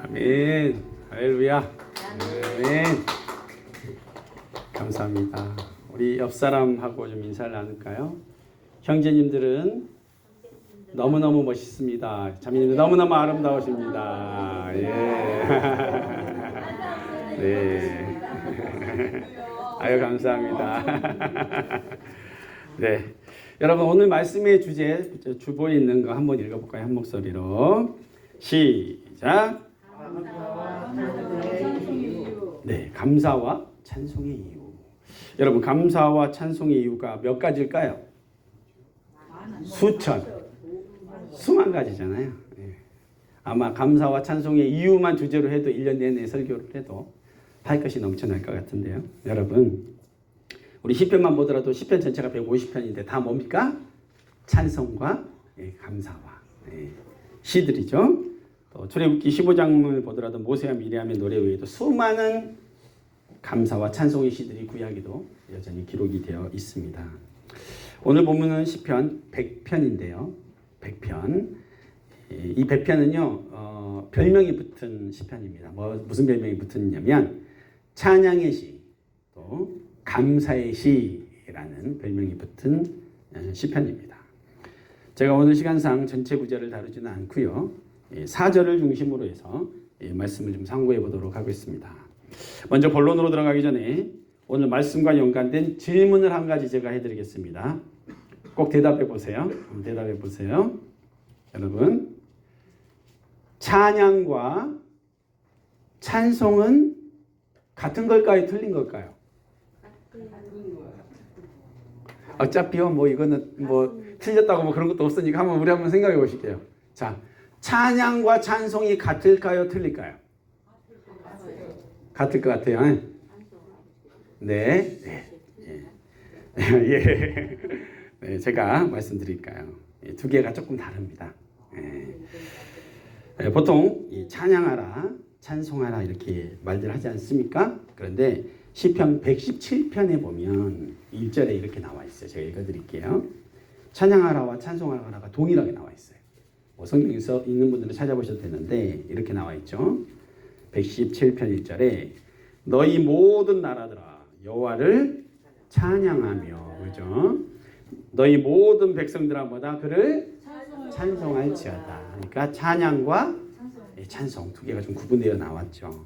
아멘. 할렐루야. 아멘. 감사합니다. 우리 옆 사람하고 좀 인사를 나눌까요? 형제님들은 너무너무 멋있습니다. 자매님들 너무너무 아름다우십니다. 예. 네. 아유, 감사합니다. 네. 여러분, 오늘 말씀의 주제, 주보에 있는 거 한번 읽어볼까요? 한 목소리로. 시작. 네, 감사와 찬송의 이유. 여러분, 감사와 찬송의 이유가 몇 가지일까요? 수만 가지잖아요. 네. 아마 감사와 찬송의 이유만 주제로 해도 1년 내내 설교를 해도 할 것이 넘쳐날 것 같은데요. 여러분, 우리 시편만 보더라도 시편 전체가 150편인데 다 뭡니까? 찬송과 감사와 시들이죠. 또 출애굽기 15장을 보더라도 모세와 미리암의 노래 외에도 수많은 감사와 찬송의 시들이 구약에도 여전히 기록이 되어 있습니다. 오늘 본문은 시편 100편인데요. 100편. 이 100편은요, 별명이 붙은 시편입니다. 무슨 별명이 붙었냐면 찬양의 시, 또 감사의 시라는 별명이 붙은 시편입니다. 제가 오늘 시간상 전체 구절을 다루지는 않고요. 4절을 중심으로 해서 말씀을 좀 상고해 보도록 하겠습니다. 먼저 본론으로 들어가기 전에 오늘 말씀과 연관된 질문을 한 가지 제가 해드리겠습니다. 꼭 대답해 보세요. 대답해 보세요. 여러분, 찬양과 찬송은 같은 걸까요? 틀린 걸까요? 어차피요, 이거는 틀렸다고 그런 것도 없으니까 우리 한번 생각해 보실게요. 자, 찬양과 찬송이 같을까요? 틀릴까요? 같을 것 같아요. 네. 예. 네, 제가 말씀드릴까요? 두 개가 조금 다릅니다. 보통 찬양하라, 찬송하라 이렇게 말들 하지 않습니까? 그런데 시편 117편에 보면 1절에 이렇게 나와 있어요. 제가 읽어드릴게요. 찬양하라와 찬송하라가 동일하게 나와 있어요. 성경에서 있는 분들은 찾아보셔도 되는데 이렇게 나와 있죠. 117편 1절에 너희 모든 나라들아 여호와를 찬양하며, 그죠? 너희 모든 백성들아 뭐다? 그를 찬송할지어다. 그러니까 찬양과 찬송 두 개가 좀 구분되어 나왔죠.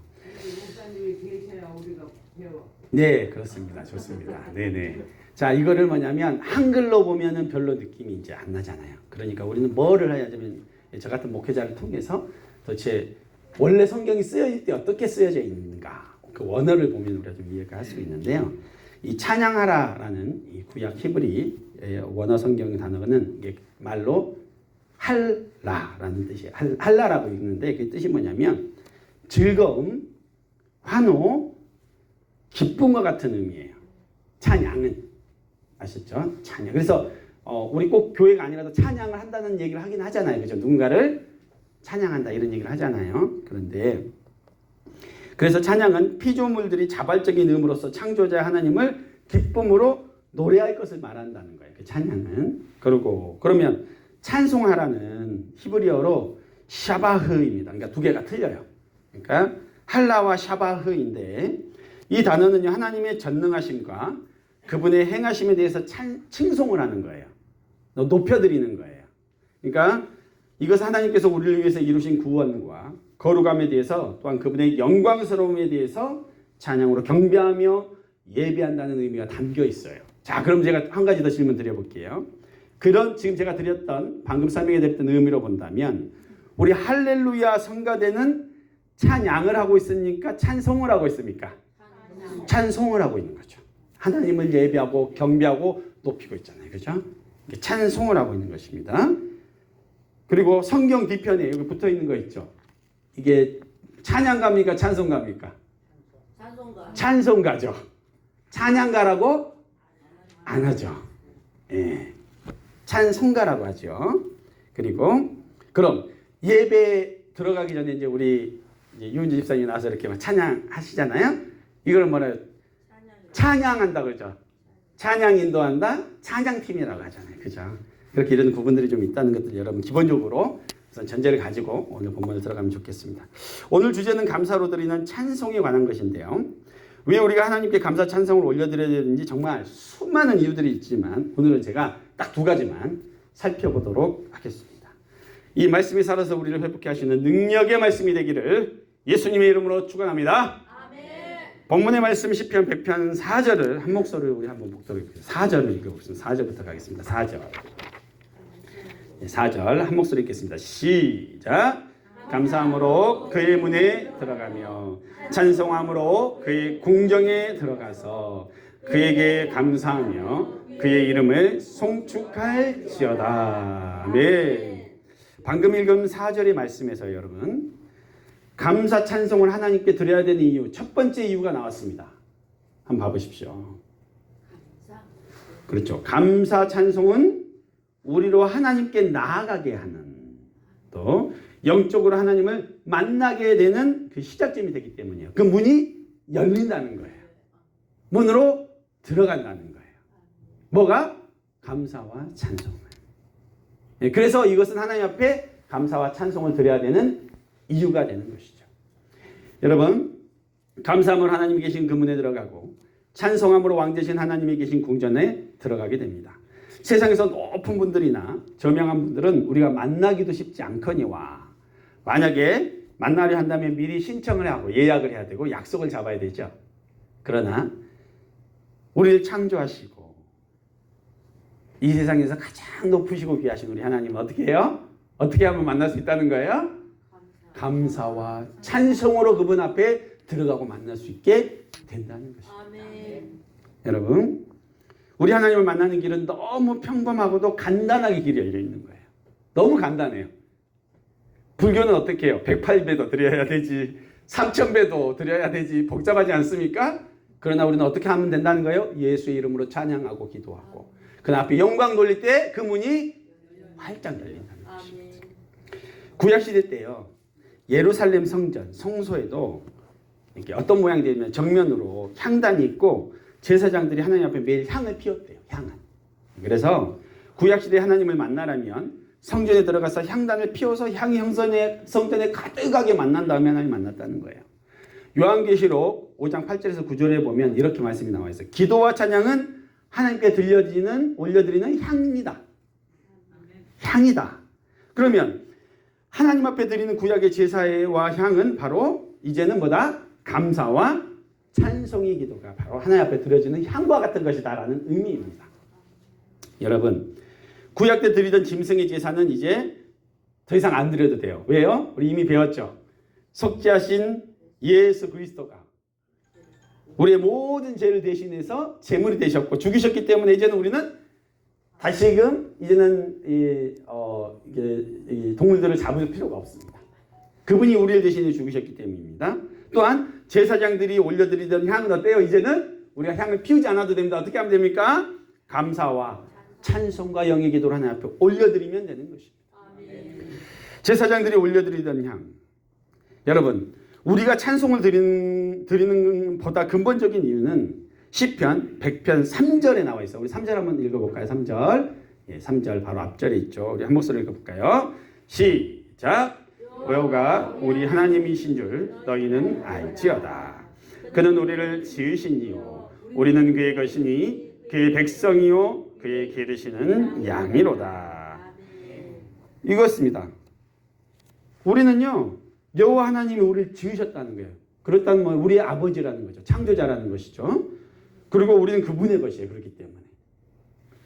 네, 그렇습니다. 좋습니다. 네네. 자, 이거를 뭐냐면 한글로 보면은 별로 느낌이 이제 안 나잖아요. 그러니까 우리는 뭐를 하냐면 저 같은 목회자를 통해서 도대체 원래 성경이 쓰여질 때 어떻게 쓰여져 있는가, 그 원어를 보면 우리가 좀 이해가 할 수 있는데요. 이 찬양하라라는 이 구약 히브리 원어 성경 단어는 이게 말로 할라라는 뜻이에요. 할라라고 읽는데 그 뜻이 뭐냐면 즐거움, 환호, 기쁨과 같은 의미예요. 찬양은 아셨죠? 찬양. 그래서 우리 꼭 교회가 아니라도 찬양을 한다는 얘기를 하긴 하잖아요. 그죠? 누군가를 찬양한다 이런 얘기를 하잖아요. 그런데 그래서 찬양은 피조물들이 자발적인 의무로서 창조자 하나님을 기쁨으로 노래할 것을 말한다는 거예요. 그 찬양은. 그러면 찬송하라는 히브리어로 샤바흐입니다. 그러니까 두 개가 틀려요. 그러니까 할라와 샤바흐인데 이 단어는요, 하나님의 전능하심과 그분의 행하심에 대해서 칭송을 하는 거예요. 높여드리는 거예요. 그러니까 이것은 하나님께서 우리를 위해서 이루신 구원과 거룩함에 대해서 또한 그분의 영광스러움에 대해서 찬양으로 경배하며 예배한다는 의미가 담겨 있어요. 자, 그럼 제가 한 가지 더 질문 드려볼게요. 지금 제가 방금 설명해 드렸던 의미로 본다면 우리 할렐루야 성가대는 찬양을 하고 있습니까? 찬송을 하고 있습니까? 찬송을 하고 있는 거죠. 하나님을 예배하고 경배하고 높이고 있잖아요. 그죠? 찬송을 하고 있는 것입니다. 그리고 성경 뒤편에 여기 붙어 있는 거 있죠. 이게 찬양가입니까? 찬송가입니까? 찬송가죠. 찬양가라고 안 하죠. 예. 찬송가라고 하죠. 그리고 그럼 예배 들어가기 전에 이제 우리 유은지 집사님이 나와서 이렇게 찬양하시잖아요. 이걸 뭐래요? 찬양한다 그러죠. 찬양 인도한다, 찬양팀이라고 하잖아요. 그죠? 그렇게 이런 구분들이 좀 있다는 것들 여러분 기본적으로 우선 전제를 가지고 오늘 본문에 들어가면 좋겠습니다. 오늘 주제는 감사로 드리는 찬송에 관한 것인데요. 왜 우리가 하나님께 감사 찬송을 올려드려야 되는지 정말 수많은 이유들이 있지만 오늘은 제가 딱 두 가지만 살펴보도록 하겠습니다. 이 말씀이 살아서 우리를 회복케 하시는 능력의 말씀이 되기를 예수님의 이름으로 축원합니다. 본문의 말씀 시편 100편 4절을 한 목소리로 우리 한번 목소리 4절을 읽어보겠습니다. 4절부터 가겠습니다. 4절. 4절 한 목소리 읽겠습니다. 시작. 감사함으로 그의 문에 들어가며 찬송함으로 그의 궁정에 들어가서 그에게 감사하며 그의 이름을 송축할지어다. 아멘. 방금 읽은 4절의 말씀에서 여러분 감사 찬송을 하나님께 드려야 되는 이유 첫 번째 이유가 나왔습니다. 한번 봐보십시오. 그렇죠. 감사 찬송은 우리로 하나님께 나아가게 하는 또 영적으로 하나님을 만나게 되는 그 시작점이 되기 때문이에요. 그 문이 열린다는 거예요. 문으로 들어간다는 거예요. 뭐가? 감사와 찬송을. 그래서 이것은 하나님 앞에 감사와 찬송을 드려야 되는 이유가 되는 것이죠. 여러분, 감사함으로 하나님이 계신 그 문에 들어가고 찬송함으로 왕 되신 하나님이 계신 궁전에 들어가게 됩니다. 세상에서 높은 분들이나 저명한 분들은 우리가 만나기도 쉽지 않거니와 만약에 만나려 한다면 미리 신청을 하고 예약을 해야 되고 약속을 잡아야 되죠. 그러나 우리를 창조하시고 이 세상에서 가장 높으시고 귀하신 우리 하나님은 어떻게 해요? 어떻게 하면 만날 수 있다는 거예요? 감사와 찬송으로 그분 앞에 들어가고 만날 수 있게 된다는 것입니다. 아멘. 여러분, 우리 하나님을 만나는 길은 너무 평범하고도 간단하게 길이 열려 있는 거예요. 너무 간단해요. 불교는 어떻게 해요? 108배도 드려야 되지, 3000배도 드려야 되지, 복잡하지 않습니까? 그러나 우리는 어떻게 하면 된다는 거예요? 예수의 이름으로 찬양하고 기도하고 그 앞에 영광 돌릴 때 그 문이 활짝 열린다는 것입니다. 구약시대 때요. 예루살렘 성전, 성소에도 이렇게 어떤 모양이 되면 정면으로 향단이 있고 제사장들이 하나님 앞에 매일 향을 피웠대요. 향을. 그래서 구약시대에 하나님을 만나려면 성전에 들어가서 향단을 피워서 향이 성전에 가득하게 만난 다음에 하나님 만났다는 거예요. 요한계시록 5장 8절에서 9절에 보면 이렇게 말씀이 나와 있어요. 기도와 찬양은 하나님께 올려드리는 향입니다. 향이다. 그러면 하나님 앞에 드리는 구약의 제사와 향은 바로 이제는 뭐다? 감사와 찬송의 기도가 바로 하나님 앞에 드려지는 향과 같은 것이다라는 의미입니다. 여러분, 구약 때 드리던 짐승의 제사는 이제 더 이상 안 드려도 돼요. 왜요? 우리 이미 배웠죠. 속죄하신 예수 그리스도가 우리의 모든 죄를 대신해서 제물이 되셨고 죽이셨기 때문에 이제는 우리는 다시금 이제는 이 동물들을 잡을 필요가 없습니다. 그분이 우리를 대신해 죽으셨기 때문입니다. 또한 제사장들이 올려드리던 향은 어때요? 이제는 우리가 향을 피우지 않아도 됩니다. 어떻게 하면 됩니까? 감사와 찬송과 영의 기도를 하나님 앞에 올려드리면 되는 것입니다. 제사장들이 올려드리던 향. 여러분, 우리가 찬송을 드리는 보다 근본적인 이유는 시편 100편 3절에 나와 있어요. 우리 3절 한번 읽어볼까요? 3절. 예, 3절 바로 앞절에 있죠. 우리 한 목소리 읽어볼까요? 시작. 여호와가 우리 하나님이신 줄 너희는 알지어다. 그는 우리를 지으시니요 우리는 그의 것이니 그의 백성이요 그의 기르시는 양이로다. 이것입니다. 우리는요 여호와 하나님이 우리를 지으셨다는 거예요. 그렇다면 뭐 우리의 아버지라는 거죠. 창조자라는 것이죠. 그리고 우리는 그분의 것이에요. 그렇기 때문에.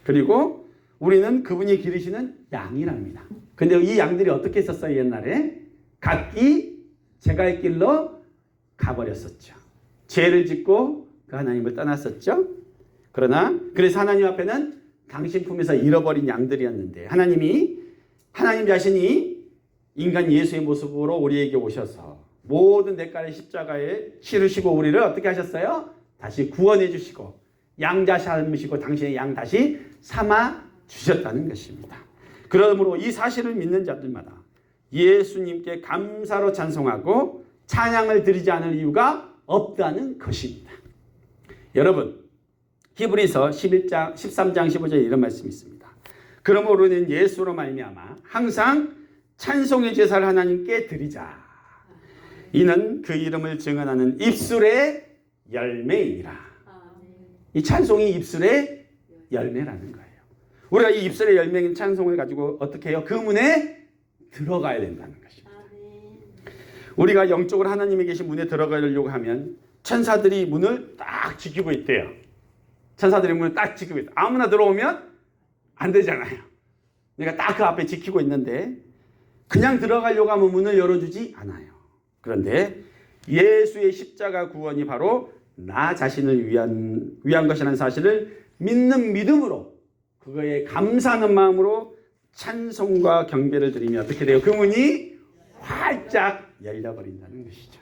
그리고 우리는 그분이 기르시는 양이랍니다. 근데 이 양들이 어떻게 했었어요? 옛날에 각기 제갈 길로 가버렸었죠. 죄를 짓고 그 하나님을 떠났었죠. 그러나 그래서 하나님 앞에는 당신 품에서 잃어버린 양들이었는데 하나님 자신이 인간 예수의 모습으로 우리에게 오셔서 모든 대가를 십자가에 치르시고 우리를 어떻게 하셨어요? 다시 구원해 주시고 양자 삼으시고 당신의 양 다시 삼아 주셨다는 것입니다. 그러므로 이 사실을 믿는 자들마다 예수님께 감사로 찬송하고 찬양을 드리지 않을 이유가 없다는 것입니다. 여러분, 히브리서 13장 15절에 이런 말씀이 있습니다. 그러므로 우리는 예수로 말미암아 항상 찬송의 제사를 하나님께 드리자. 이는 그 이름을 증언하는 입술의 열매이니라. 이 찬송이 입술의 열매라는 거예요. 우리가 이 입술의 열매인 찬송을 가지고 어떻게 해요? 그 문에 들어가야 된다는 것입니다. 우리가 영적으로 하나님이 계신 문에 들어가려고 하면 천사들이 문을 딱 지키고 있대요. 천사들이 문을 딱 지키고 있다. 아무나 들어오면 안 되잖아요. 내가 딱 그 앞에 지키고 있는데 그냥 들어가려고 하면 문을 열어주지 않아요. 그런데 예수의 십자가 구원이 바로 나 자신을 위한 것이라는 사실을 믿는 믿음으로 그거에 감사하는 마음으로 찬송과 경배를 드리면 어떻게 돼요? 그 문이 활짝 열려버린다는 것이죠.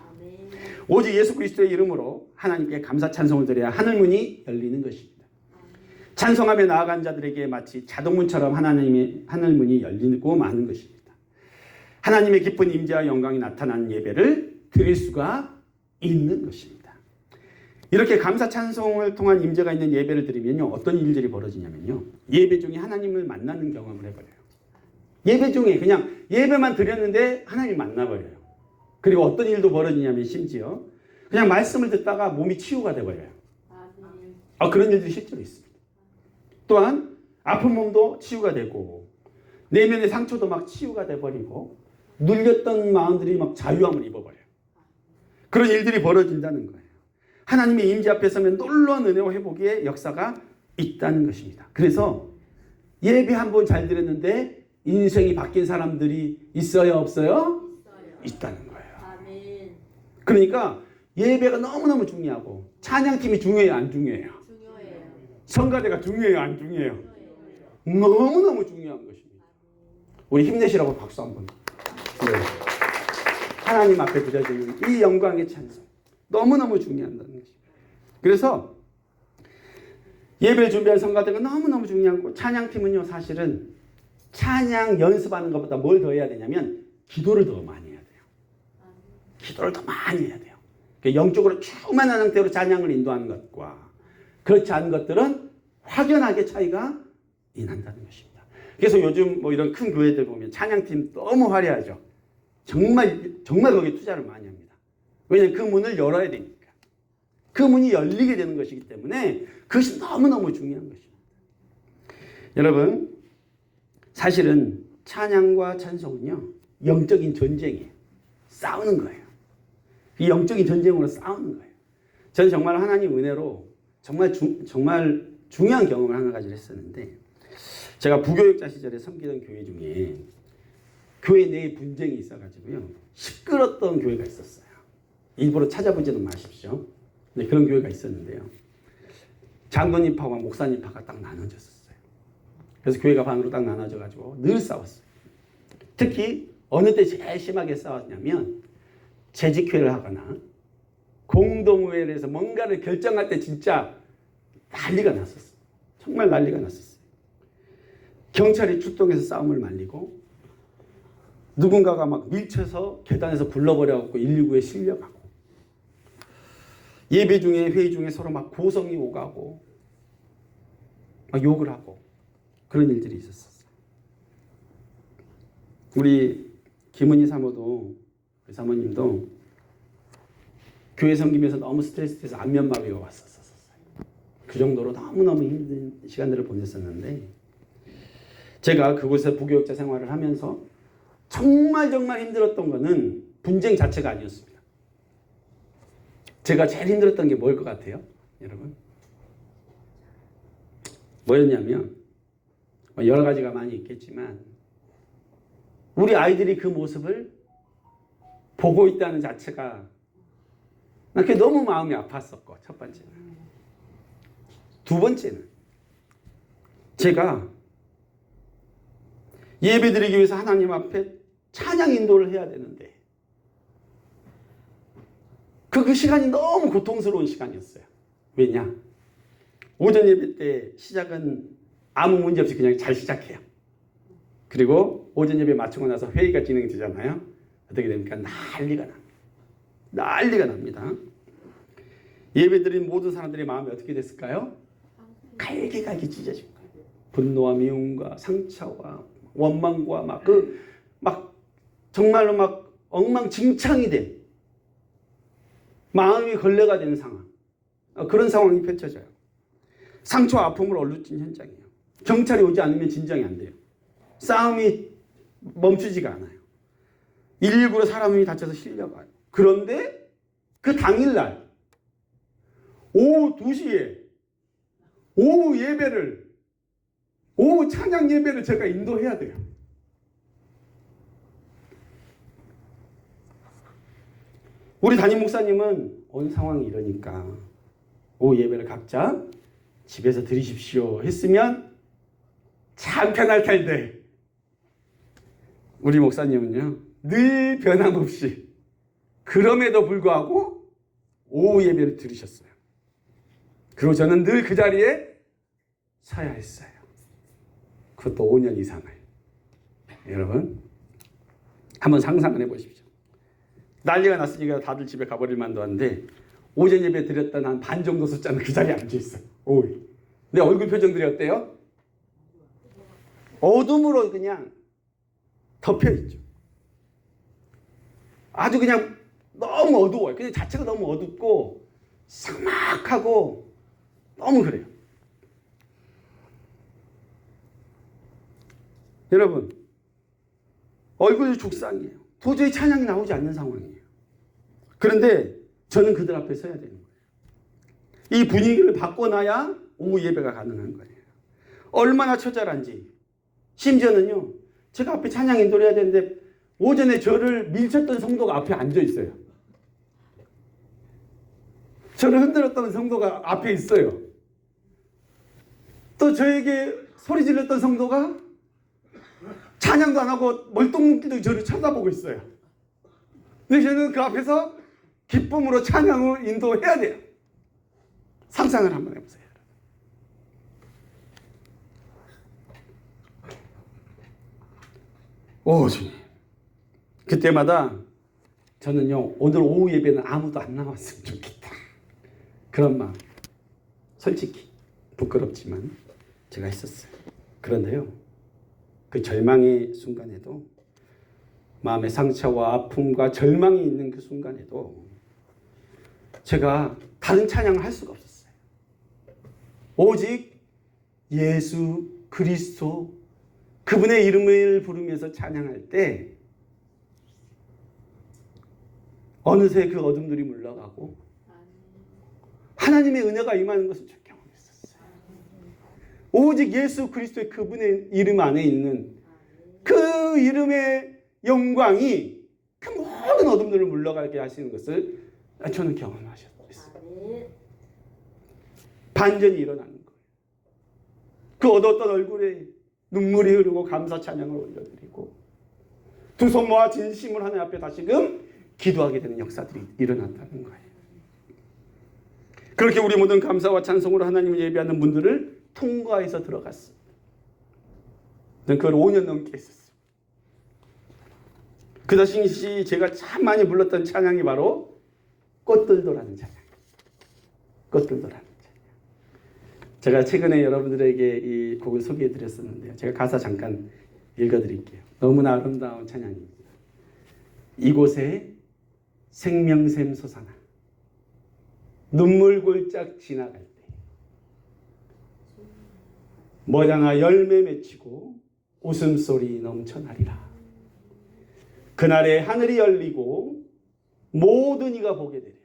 오직 예수 그리스도의 이름으로 하나님께 감사 찬송을 드려야 하늘 문이 열리는 것입니다. 찬송하며 나아간 자들에게 마치 자동문처럼 하나님의 하늘 문이 열리고 마는 것입니다. 하나님의 기쁜 임재와 영광이 나타나는 예배를 드릴 수가 있는 것입니다. 이렇게 감사 찬송을 통한 임재가 있는 예배를 드리면요, 어떤 일들이 벌어지냐면요, 예배 중에 하나님을 만나는 경험을 해버려요. 예배 중에 그냥 예배만 드렸는데 하나님 만나버려요. 그리고 어떤 일도 벌어지냐면 심지어 그냥 말씀을 듣다가 몸이 치유가 돼버려요. 그런 일들이 실제로 있습니다. 또한 아픈 몸도 치유가 되고 내면의 상처도 막 치유가 돼버리고 눌렸던 마음들이 막 자유함을 입어버려요. 그런 일들이 벌어진다는 거예요. 하나님의 임재 앞에 서면 놀라운 은혜와 회복의 역사가 있다는 것입니다. 그래서 예배 한 번 잘 드렸는데 인생이 바뀐 사람들이 있어요, 없어요? 있다는 거예요. 그러니까 예배가 너무너무 중요하고 찬양팀이 중요해요, 안 중요해요? 성가대가 중요해요, 안 중요해요? 너무너무 중요한 것입니다. 우리 힘내시라고 박수 한번. 네. 하나님 앞에 드려지는 이 영광의 찬송 너무너무 중요하다는 것입니다. 그래서 예배를 준비한 성가대가 너무너무 중요하고 찬양팀은요, 사실은 찬양 연습하는 것보다 뭘 더 해야 되냐면 기도를 더 많이 해야 돼요. 기도를 더 많이 해야 돼요. 영적으로 충만한 상태로 찬양을 인도하는 것과 그렇지 않은 것들은 확연하게 차이가 난다는 것입니다. 그래서 요즘 뭐 이런 큰 교회들 보면 찬양팀 너무 화려하죠. 정말 거기에 투자를 많이 합니다. 왜냐하면 그 문을 열어야 되니까. 그 문이 열리게 되는 것이기 때문에 그것이 너무너무 중요한 것입니다. 여러분, 사실은 찬양과 찬송은요, 영적인 전쟁이에요. 싸우는 거예요. 이 영적인 전쟁으로 싸우는 거예요. 저는 정말 하나님 은혜로 정말 중요한 경험을 한 가지를 했었는데, 제가 부교육자 시절에 섬기던 교회 중에 교회 내에 분쟁이 있어가지고요, 시끄럽던 교회가 있었어요. 일부러 찾아보지는 마십시오. 네, 그런 교회가 있었는데요. 장로님파와 목사님파가 딱 나눠졌었어요. 그래서 교회가 반으로 딱 나눠져가지고 늘 싸웠어요. 특히 어느 때 제일 심하게 싸웠냐면 재직회를 하거나 공동회를 해서 뭔가를 결정할 때 진짜 난리가 났었어요. 정말 난리가 났었어요. 경찰이 출동해서 싸움을 말리고 누군가가 막 밀쳐서 계단에서 굴러버려갖고 119에 실려가고 예배 중에 회의 중에 서로 막 고성이 오가고 막 욕을 하고 그런 일들이 있었어요. 우리 김은희 사모도 사모님도 교회 섬기면서 너무 스트레스 돼서 안면마비가 왔었어요. 그 정도로 너무너무 힘든 시간들을 보냈었는데 제가 그곳에서 부교육자 생활을 하면서 정말 힘들었던 거는 분쟁 자체가 아니었습니다. 제가 제일 힘들었던 게 뭘 것 같아요? 여러분? 뭐였냐면 여러 가지가 많이 있겠지만 우리 아이들이 그 모습을 보고 있다는 자체가 그게 너무 마음이 아팠었고, 첫 번째는. 두 번째는 제가 예배드리기 위해서 하나님 앞에 찬양 인도를 해야 되는데 그 시간이 너무 고통스러운 시간이었어요. 왜냐? 오전 예배 때 시작은 아무 문제 없이 그냥 잘 시작해요. 그리고 오전 예배 마치고 나서 회의가 진행되잖아요. 어떻게 됩니까? 난리가 납니다. 예배드린 모든 사람들의 마음이 어떻게 됐을까요? 갈기갈기 찢어진 거예요. 분노와 미움과 상처와 원망과 막 정말로 막 엉망진창이 된 마음이 걸레가 되는 상황, 그런 상황이 펼쳐져요. 상처와 아픔을 얼룩진 현장이에요. 경찰이 오지 않으면 진정이 안 돼요. 싸움이 멈추지가 않아요. 119로 사람이 다쳐서 실려가요. 그런데 그 당일날 오후 2시에 오후 찬양 예배를 제가 인도해야 돼요. 우리 담임 목사님은 온 상황이 이러니까 오후 예배를 각자 집에서 드리십시오 했으면 참 편할 텐데, 우리 목사님은요 늘 변함없이 그럼에도 불구하고 오후 예배를 드리셨어요. 그리고 저는 늘 그 자리에 서야 했어요. 그것도 5년 이상을. 여러분 한번 상상을 해보십시오. 난리가 났으니까 다들 집에 가버릴 만도 한데 오전 예배 드렸던 한 반 정도 숫자는 그 자리에 앉아있어요. 오후에. 내 얼굴 표정들이 어때요? 어둠으로 그냥 덮여있죠. 아주 그냥 너무 어두워요. 그냥 자체가 너무 어둡고 삭막하고 너무 그래요. 여러분 얼굴이 죽상이에요. 도저히 찬양이 나오지 않는 상황이에요. 그런데 저는 그들 앞에 서야 되는 거예요. 이 분위기를 바꿔놔야 오후 예배가 가능한 거예요. 얼마나 처절한지. 심지어는요, 제가 앞에 찬양 인도를 해야 되는데 오전에 저를 밀쳤던 성도가 앞에 앉아 있어요. 저를 흔들었던 성도가 앞에 있어요. 또 저에게 소리 질렀던 성도가 찬양도 안 하고 멀뚱멀뚱 저를 쳐다보고 있어요. 근데 저는 그 앞에서 기쁨으로 찬양을 인도해야 돼요. 상상을 한번 해보세요. 오, 주님. 그때마다 저는요, 오늘 오후 예배는 아무도 안 나왔으면 좋겠다. 그런 마음. 솔직히 부끄럽지만 제가 했었어요. 그런데요, 그 절망의 순간에도, 마음의 상처와 아픔과 절망이 있는 그 순간에도 제가 다른 찬양을 할 수가 없었어요. 오직 예수 그리스도 그분의 이름을 부르면서 찬양할 때 어느새 그 어둠들이 물러가고 하나님의 은혜가 임하는 것을 저 경험했었어요. 오직 예수 그리스도의 그분의 이름 안에 있는 그 이름의 영광이 그 모든 어둠들을 물러가게 하시는 것을 저는 경험하셨어요. 반전이 일어나는 거예요. 그 어두웠던 얼굴에 눈물이 흐르고 감사 찬양을 올려드리고 두 손 모아 진심을 하나님 앞에 다시금 기도하게 되는 역사들이 일어났다는 거예요. 그렇게 우리 모든 감사와 찬송으로 하나님을 예배하는 분들을 통과해서 들어갔어요. 저는 그걸 5년 넘게 했었어요. 그 당시 제가 참 많이 불렀던 찬양이 바로 꽃들도라는 찬양. 꽃들도라는 찬양. 제가 최근에 여러분들에게 이 곡을 소개해 드렸었는데요. 제가 가사 잠깐 읽어드릴게요. 너무나 아름다운 찬양입니다. 이곳에 생명샘 솟아나 눈물 골짝 지나갈 때 머장아 열매 맺히고 웃음소리 넘쳐나리라. 그날에 하늘이 열리고 모든 이가 보게 되리라.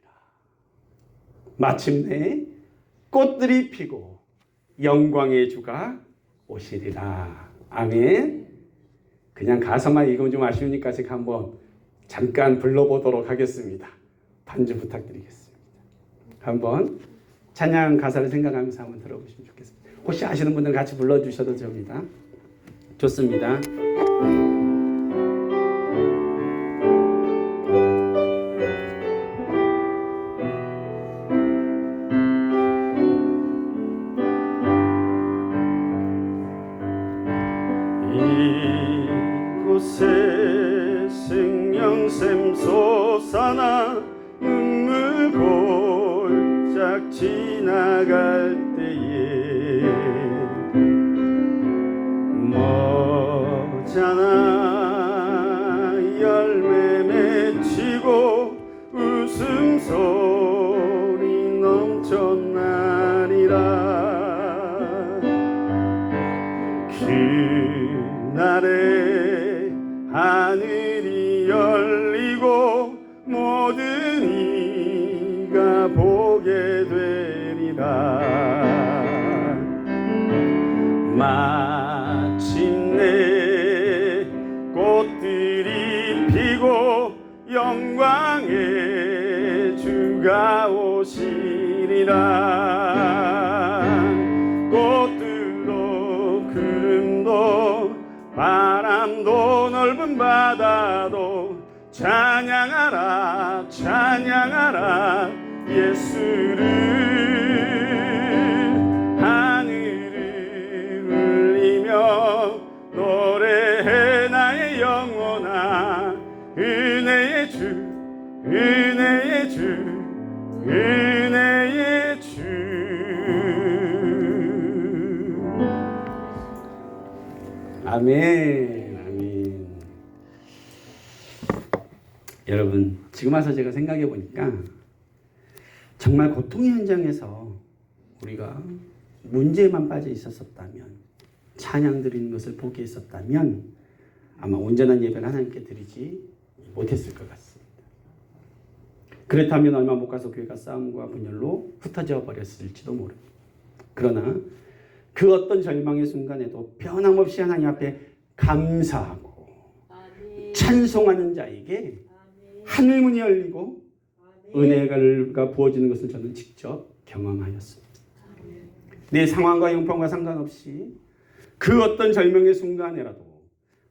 마침내 꽃들이 피고 영광의 주가 오시리라. 아멘. 그냥 가사만 읽으면 좀 아쉬우니까 제가 한번 잠깐 불러보도록 하겠습니다. 반주 부탁드리겠습니다. 한번 찬양 가사를 생각하면서 한번 들어보시면 좋겠습니다. 혹시 아시는 분들 같이 불러주셔도 됩니다. 좋습니다. 이곳에 생명샘 솟아나 눈물 골짝 지나갈 때에 머잖아 열 모든 이가 보게 되리라. 마침내 꽃들이 피고 영광의 주가 오시리라. 꽃들도 구름도 바람도 넓은 바다도 찬양하라 찬양하라 예수를. 하늘을 울리며 노래해 나의 영혼아. 은혜의 주 은혜의 주 은혜의 주. 아멘. 아멘. 여러분, 지금 와서 제가 생각해 보니까 정말 고통의 현장에서 우리가 문제에만 빠져 있었다면, 찬양 드리는 것을 포기했었다면 아마 온전한 예배를 하나님께 드리지 못했을 것 같습니다. 그렇다면 얼마 못 가서 교회가 싸움과 분열로 흩어져 버렸을지도 모릅니다. 그러나 그 어떤 절망의 순간에도 변함없이 하나님 앞에 감사하고 찬송하는 자에게 하늘문이 열리고 은혜가 부어지는 것을 저는 직접 경험하였습니다. 내 상황과 형편과 상관없이 그 어떤 절망의 순간에라도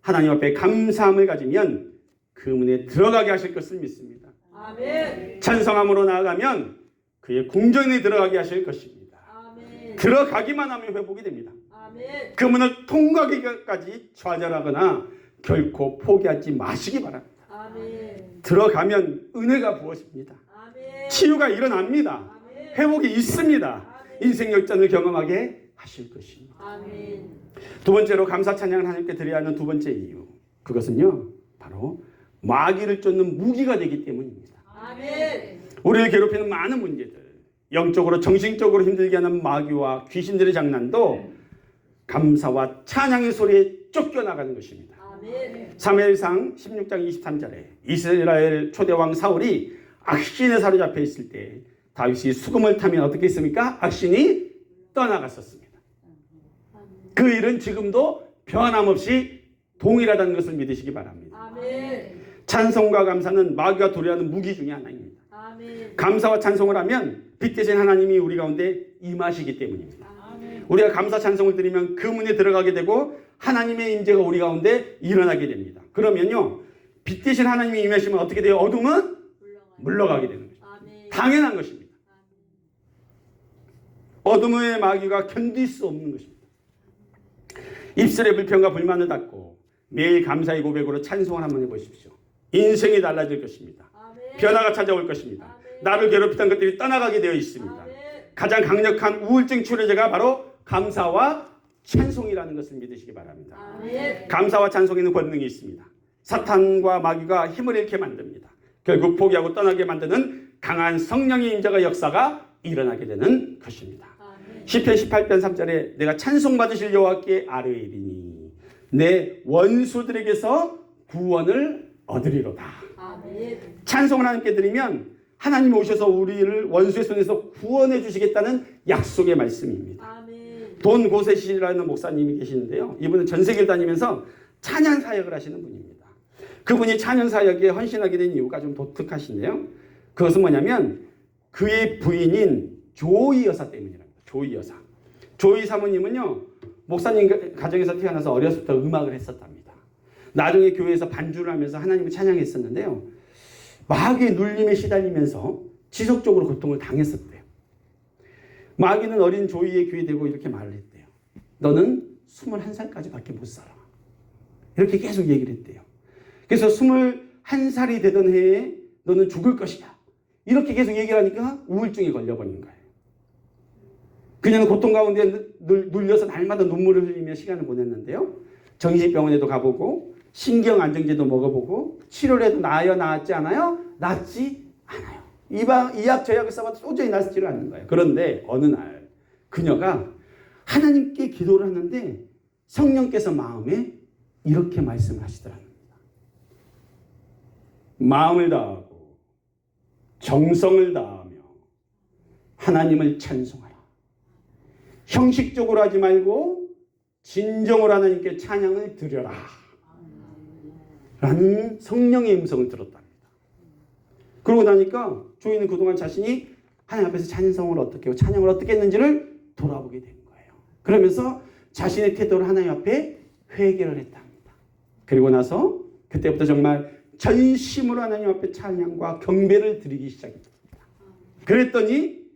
하나님 앞에 감사함을 가지면 그 문에 들어가게 하실 것을 믿습니다. 아멘. 찬성함으로 나아가면 그의 궁전에 들어가게 하실 것입니다. 아멘. 들어가기만 하면 회복이 됩니다. 아멘. 그 문을 통과하기까지 좌절하거나 결코 포기하지 마시기 바랍니다. 아멘. 들어가면 은혜가 부어집니다. 아멘. 치유가 일어납니다. 아멘. 회복이 있습니다. 인생 역전을 경험하게 하실 것입니다. 아멘. 두 번째로 감사 찬양을 하나님께 드려야 하는 두 번째 이유, 그것은요 바로 마귀를 쫓는 무기가 되기 때문입니다. 아멘. 우리를 괴롭히는 많은 문제들, 영적으로 정신적으로 힘들게 하는 마귀와 귀신들의 장난도 감사와 찬양의 소리에 쫓겨나가는 것입니다. 아멘. 사무엘상 16장 23절에 이스라엘 초대왕 사울이 악신에 사로잡혀 있을 때 다윗이 수금을 타면 어떻게 했습니까? 악신이 떠나갔었습니다. 그 일은 지금도 변함없이 동일하다는 것을 믿으시기 바랍니다. 아멘. 찬송과 감사는 마귀가 두려워하는 무기 중에 하나입니다. 아멘. 감사와 찬송을 하면 빛 대신 하나님이 우리 가운데 임하시기 때문입니다. 아멘. 우리가 감사 찬송을 드리면 그 문에 들어가게 되고 하나님의 임재가 우리 가운데 일어나게 됩니다. 그러면요 빛 대신 하나님이 임하시면 어떻게 돼요? 어둠은 물러가게 되는 거죠. 아멘. 당연한 것입니다. 어둠의 마귀가 견딜 수 없는 것입니다. 입술의 불평과 불만을 닫고 매일 감사의 고백으로 찬송을 한번 해보십시오. 인생이 달라질 것입니다. 아멘. 변화가 찾아올 것입니다. 아멘. 나를 괴롭히던 것들이 떠나가게 되어 있습니다. 아멘. 가장 강력한 우울증 치료제가 바로 감사와 찬송이라는 것을 믿으시기 바랍니다. 아멘. 감사와 찬송에는 권능이 있습니다. 사탄과 마귀가 힘을 잃게 만듭니다. 결국 포기하고 떠나게 만드는 강한 성령의 임재가 역사가 일어나게 되는 것입니다. 아멘. 시편 18편 3절에 내가 찬송받으실 여호와께 아뢰이리니 내 원수들에게서 구원을 얻으리로다. 아멘. 찬송을 하나님께 드리면 하나님이 오셔서 우리를 원수의 손에서 구원해 주시겠다는 약속의 말씀입니다. 아멘. 돈 고세시라는 목사님이 계시는데요. 이분은 전 세계를 다니면서 찬양 사역을 하시는 분입니다. 그분이 찬양 사역에 헌신하게 된 이유가 좀 독특하신데요. 그것은 뭐냐면 그의 부인인 조이 여사 때문이랍니다. 조이 여사. 조이 사모님은요. 목사님 가정에서 태어나서 어렸을 때 음악을 했었답니다. 나중에 교회에서 반주를 하면서 하나님을 찬양했었는데요. 마귀의 눌림에 시달리면서 지속적으로 고통을 당했었대요. 마귀는 어린 조이의 귀에 대고 이렇게 말을 했대요. 너는 21살까지밖에 못 살아. 이렇게 계속 얘기를 했대요. 그래서 21살이 되던 해에 너는 죽을 것이다. 이렇게 계속 얘기를 하니까 우울증에 걸려버린 거예요. 그녀는 고통 가운데 눌려서 날마다 눈물을 흘리며 시간을 보냈는데요. 정신병원에도 가보고 신경안정제도 먹어보고 치료를 해도 나았지 않아요? 낫지 않아요. 이약 저약을 써봐도 도저히 낫지를 않는 거예요. 그런데 어느 날 그녀가 하나님께 기도를 하는데 성령께서 마음에 이렇게 말씀을 하시더랍니다. 마음을 다하고 정성을 다하며 하나님을 찬송하라. 형식적으로 하지 말고 진정으로 하나님께 찬양을 드려라. 라는 성령의 음성을 들었답니다. 그러고 나니까 조이는 그동안 자신이 하나님 앞에서 찬송을 어떻게 하고 찬양을 어떻게 했는지를 돌아보게 된 거예요. 그러면서 자신의 태도를 하나님 앞에 회개를 했답니다. 그리고 나서 그때부터 정말 전심으로 하나님 앞에 찬양과 경배를 드리기 시작했습니다. 그랬더니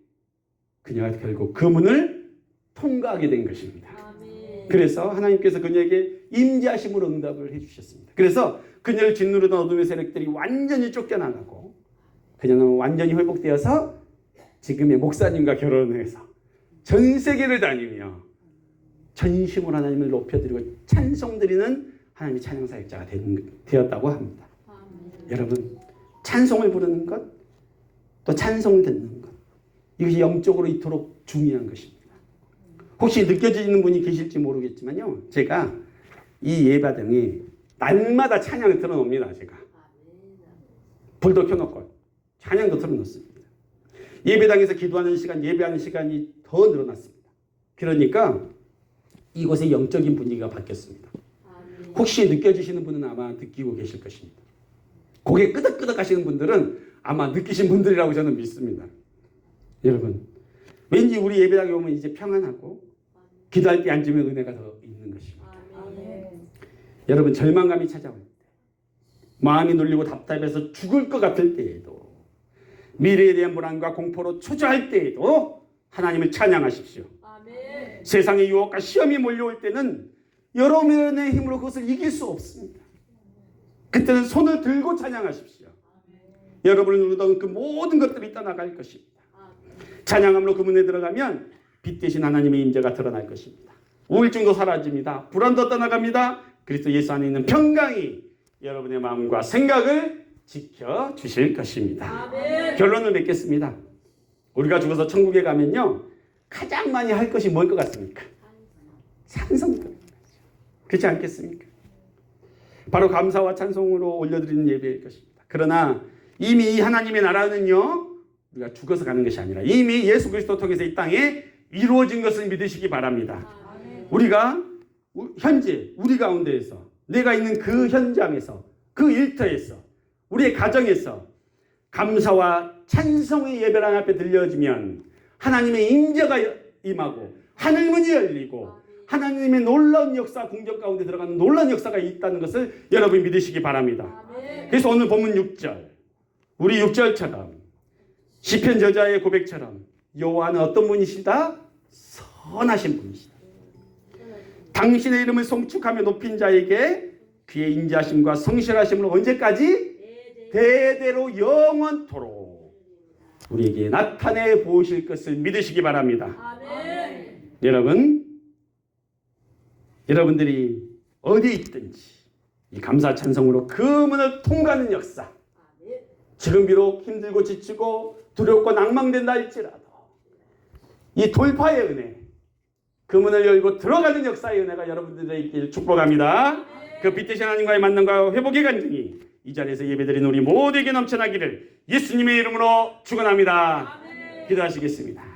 그녀가 결국 그 문을 통과하게 된 것입니다. 아멘. 그래서 하나님께서 그녀에게 임재하심으로 응답을 해주셨습니다. 그래서 그녀를 짓누르던 어둠의 세력들이 완전히 쫓겨나가고 그녀는 완전히 회복되어서 지금의 목사님과 결혼을 해서 전 세계를 다니며 전심으로 하나님을 높여드리고 찬송드리는 하나님의 찬양사역자가 되었다고 합니다. 아멘. 여러분, 찬송을 부르는 것, 또 찬송을 듣는 것, 이것이 영적으로 이토록 중요한 것입니다. 혹시 느껴지는 분이 계실지 모르겠지만요, 제가 이 예배당에 날마다 찬양을 틀어놓습니다. 제가 불도 켜놓고 찬양도 틀어놓습니다. 예배당에서 기도하는 시간, 예배하는 시간이 더 늘어났습니다. 그러니까 이곳의 영적인 분위기가 바뀌었습니다. 아멘. 혹시 느껴지시는 분은 아마 느끼고 계실 것입니다. 고개 끄덕끄덕 하시는 분들은 아마 느끼신 분들이라고 저는 믿습니다. 여러분, 왠지 우리 예배당에 오면 이제 평안하고 기도할 때 앉으면 은혜가 더 있는 것입니다. 아멘. 여러분, 절망감이 찾아올 때, 마음이 눌리고 답답해서 죽을 것 같을 때에도, 미래에 대한 불안과 공포로 초조할 때에도 하나님을 찬양하십시오. 아멘. 세상의 유혹과 시험이 몰려올 때는 여러분의 힘으로 그것을 이길 수 없습니다. 그때는 손을 들고 찬양하십시오. 여러분을 누르던 그 모든 것들이 떠나갈 것입니다. 찬양함으로 그 문에 들어가면 빛 대신 하나님의 임재가 드러날 것입니다. 우울증도 사라집니다. 불안도 떠나갑니다. 그리스도 예수 안에 있는 평강이 여러분의 마음과 생각을 지켜주실 것입니다. 아멘. 결론을 맺겠습니다. 우리가 죽어서 천국에 가면요, 가장 많이 할 것이 뭘 것 같습니까? 찬송드리는 거죠. 그렇지 않겠습니까? 바로 감사와 찬송으로 올려드리는 예배일 것입니다. 그러나 이미 이 하나님의 나라는요, 우리가 죽어서 가는 것이 아니라 이미 예수 그리스도 통해서 이 땅에 이루어진 것을 믿으시기 바랍니다. 아멘. 우리가 현재 우리 가운데에서, 내가 있는 그 현장에서, 그 일터에서, 우리의 가정에서 감사와 찬송의 예배를 하나님 앞에 들려지면 하나님의 임재가 임하고 하늘문이 열리고 하나님의 놀라운 역사, 궁정 가운데 들어가는 놀라운 역사가 있다는 것을 여러분이 믿으시기 바랍니다. 아멘. 그래서 오늘 본문 6절, 우리 6절처럼 시편 저자의 고백처럼 여호와는 어떤 분이시다? 선하신 분이시다. 당신의 이름을 송축하며 높인 자에게 그의 인자심과 성실하심으로 언제까지? 대대로 영원토록 우리에게 나타내 보이실 것을 믿으시기 바랍니다. 아멘. 여러분들이 어디에 있든지 이 감사 찬송으로 그 문을 통과하는 역사, 아멘. 지금 비록 힘들고 지치고 두렵고 낭망된다 할지라도 이 돌파의 은혜, 그 문을 열고 들어가는 역사의 은혜가 여러분들에게 있기를 축복합니다. 그 빛 대신 하나님과의 만남과 회복의 간증이 이 자리에서 예배드린 우리 모두에게 넘쳐나기를 예수님의 이름으로 축원합니다. 기도하시겠습니다.